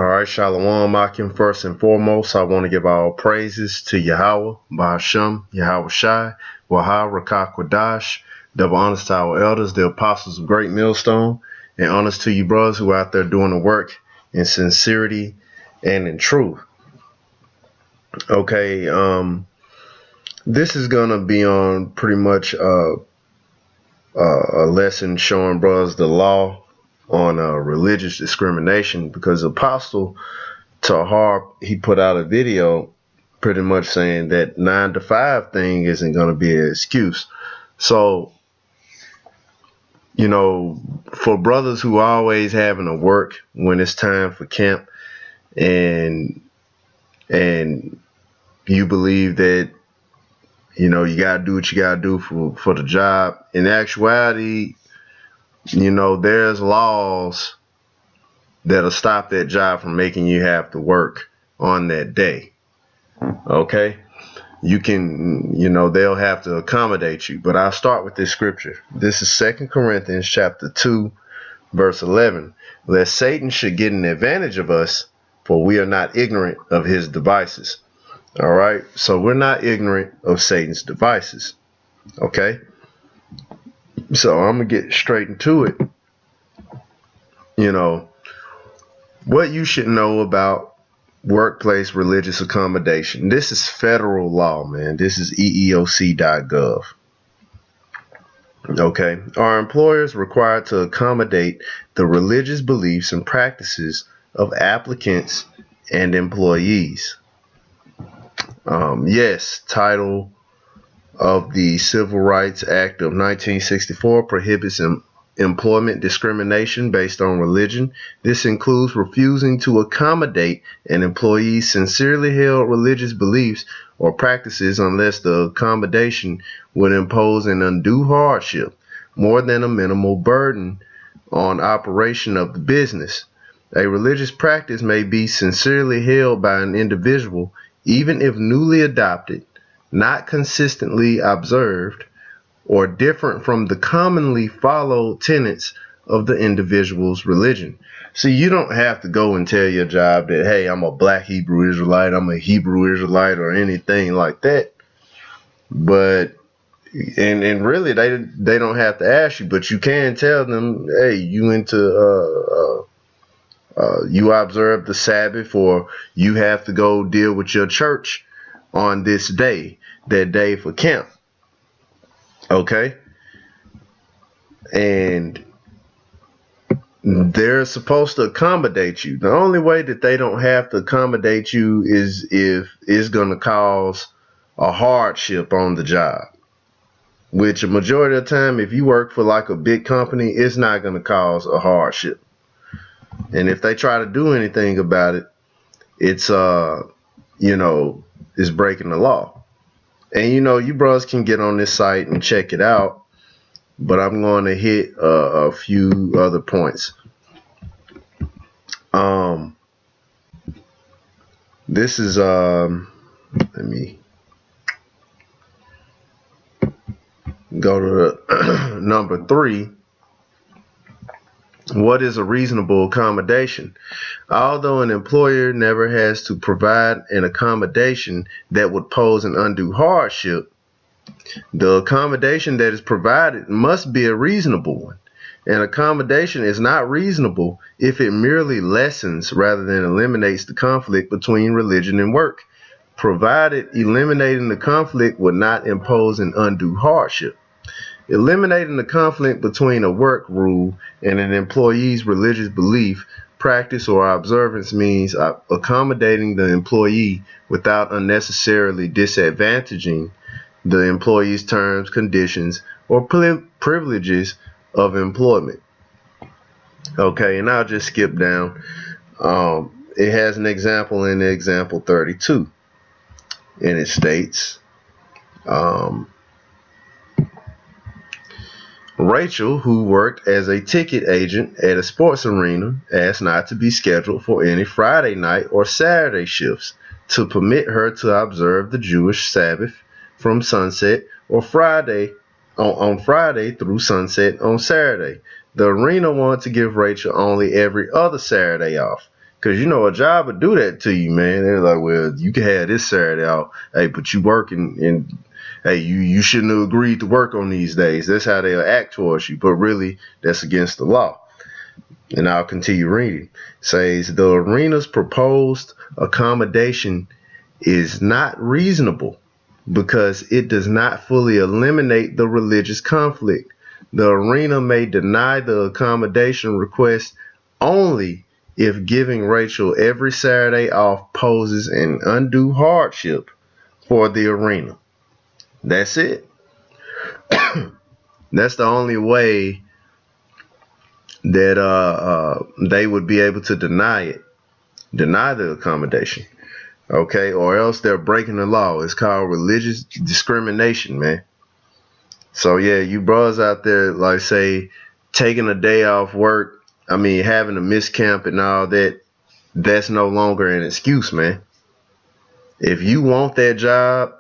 All right, Shalom Akim. First and foremost, I want to give all praises to Yahweh, Bahasham, Yahweh Shai, Wahai, Rakah Kwadash. Double honors to our elders, the apostles of Great Millstone, and honors to you brothers who are out there doing the work in sincerity and in truth. Okay, this is gonna be on pretty much a lesson showing brothers the law on religious discrimination, because Apostle Tahar, he put out a video pretty much saying that 9 to 5 thing isn't going to be an excuse. So, you know, for brothers who are always having to work when it's time for camp, and you believe that, you know, you got to do what you got to do for the job. In actuality, you know, there's laws that'll stop that job from making you have to work on that day. Okay? You can, you know, they'll have to accommodate you. But I'll start with this scripture. This is 2 Corinthians chapter 2, verse 11. Lest Satan should get an advantage of us, for we are not ignorant of his devices. All right? So we're not ignorant of Satan's devices. Okay? So I'm going to get straight into it. You know, what you should know about workplace religious accommodation. This is federal law, man. This is EEOC.gov. Okay. Are employers required to accommodate the religious beliefs and practices of applicants and employees? Yes. Title of the Civil Rights Act of 1964 prohibits employment discrimination based on religion. This includes refusing to accommodate an employee's sincerely held religious beliefs or practices unless the accommodation would impose an undue hardship, more than a minimal burden on operation of the business. A religious practice may be sincerely held by an individual, even if newly adopted, not consistently observed, or different from the commonly followed tenets of the individual's religion. See, you don't have to go and tell your job that, hey, I'm a black Hebrew Israelite, I'm a Hebrew Israelite, or anything like that. But, and really, they don't have to ask you, but you can tell them, hey, you you observe the Sabbath, or you have to go deal with your church on this day, that day for camp. Okay, and they're supposed to accommodate you. The only way that they don't have to accommodate you is if it's going to cause a hardship on the job, which a majority of the time, if you work for like a big company, it's not going to cause a hardship. And if they try to do anything about it, it's you know, it's breaking the law. And, you know, you brothers can get on this site and check it out, but I'm going to hit a few other points. This is, let me go to number 3. What is a reasonable accommodation? Although an employer never has to provide an accommodation that would pose an undue hardship, the accommodation that is provided must be a reasonable one. An accommodation is not reasonable if it merely lessens rather than eliminates the conflict between religion and work, provided eliminating the conflict would not impose an undue hardship. Eliminating the conflict between a work rule and an employee's religious belief, practice, or observance means accommodating the employee without unnecessarily disadvantaging the employee's terms, conditions, or privileges of employment. Okay, and I'll just skip down. It has an example in the example 32, and it states, Rachel, who worked as a ticket agent at a sports arena, asked not to be scheduled for any Friday night or Saturday shifts to permit her to observe the Jewish Sabbath from sunset or Friday on Friday through sunset on Saturday. The arena wanted to give Rachel only every other Saturday off. Cause a job would do that to you, man. They're like, well, you can have this Saturday out. Hey, but you working, and hey, you shouldn't have agreed to work on these days. That's how they'll act towards you. But really, that's against the law. And I'll continue reading. It says the arena's proposed accommodation is not reasonable because it does not fully eliminate the religious conflict. The arena may deny the accommodation request only if giving Rachel every Saturday off poses an undue hardship for the arena. That's it. That's the only way that they would be able to deny the accommodation. Okay, or else they're breaking the law. It's called religious discrimination, man. So yeah, you bros out there, like say, taking a day off work, having to miss camp and all that, that's no longer an excuse, man. If you want that job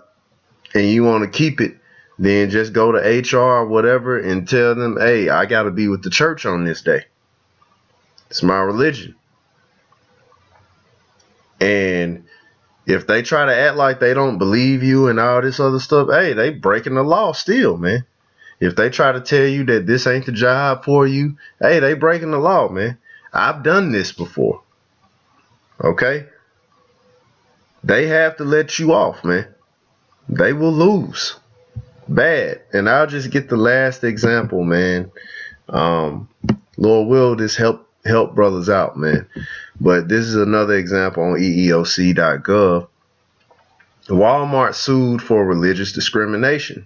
and you want to keep it, then just go to HR or whatever and tell them, hey, I got to be with the church on this day. It's my religion. And if they try to act like they don't believe you and all this other stuff, hey, they breaking the law still, man. If they try to tell you that this ain't the job for you, hey, they breaking the law, man. I've done this before. Okay? They have to let you off, man. They will lose. Bad. And I'll just get the last example, man. Lord will just help brothers out, man. But this is another example on EEOC.gov. Walmart sued for religious discrimination.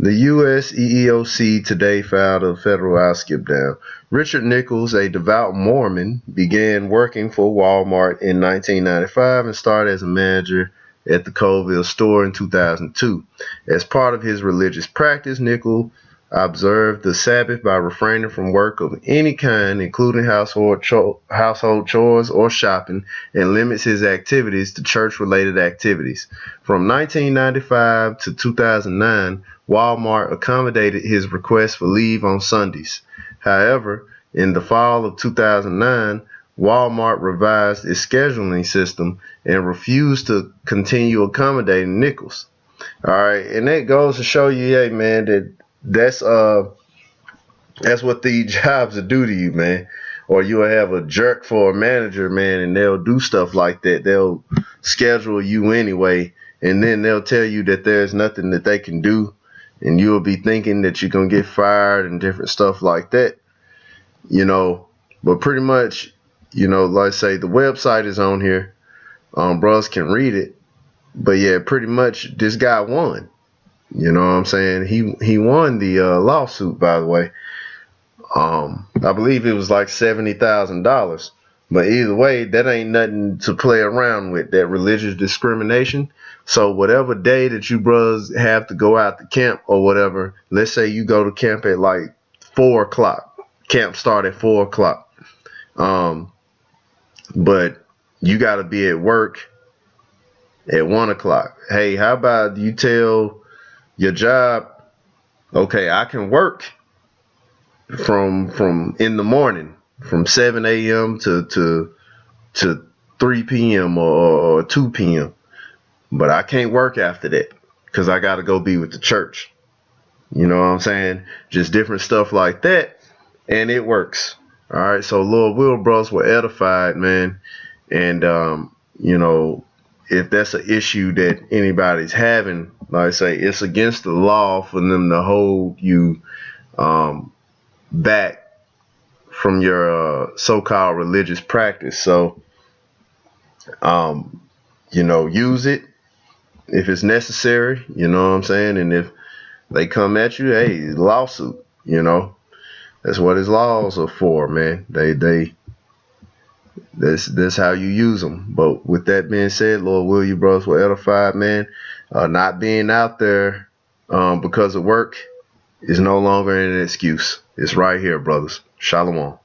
The U.S. EEOC today filed a federal outskip down. Richard Nichols, a devout Mormon, began working for Walmart in 1995 and started as a manager at the Colville store in 2002. As part of his religious practice, Nichols observed the Sabbath by refraining from work of any kind, including household chores or shopping, and limits his activities to church-related activities. From 1995 to 2009, Walmart accommodated his request for leave on Sundays. However, in the fall of 2009, Walmart revised its scheduling system and refused to continue accommodating Nichols. All right, and that goes to show you, hey man, that's what these jobs will do to you, man. Or you'll have a jerk for a manager, man, and they'll do stuff like that. They'll schedule you anyway, and then they'll tell you that there's nothing that they can do, and you'll be thinking that you're gonna get fired and different stuff like that. But pretty much, like say the website is on here. Bros can read it. But yeah, pretty much this guy won. You know what I'm saying? He won the lawsuit, by the way. I believe it was like $70,000. But either way, that ain't nothing to play around with, that religious discrimination. So whatever day that you brothers have to go out to camp or whatever, let's say you go to camp at like 4 o'clock. Camp start at 4 o'clock. But you got to be at work at 1 o'clock. Hey, how about you tell your job, okay, I can work from in the morning, from 7 a.m. to 3 p.m. or 2 p.m. But I can't work after that because I got to go be with the church. You know what I'm saying? Just different stuff like that. And it works. All right. So Lord Will bros were edified, man. And, if that's an issue that anybody's having, like I say, it's against the law for them to hold you back from your so-called religious practice. So, use it if it's necessary, you know what I'm saying? And if they come at you, hey, lawsuit, that's what his laws are for, man. That's how you use them. But with that being said, Lord will you brothers were edified, man. Not being out there because of work is no longer an excuse. It's right here, brothers. Shalom.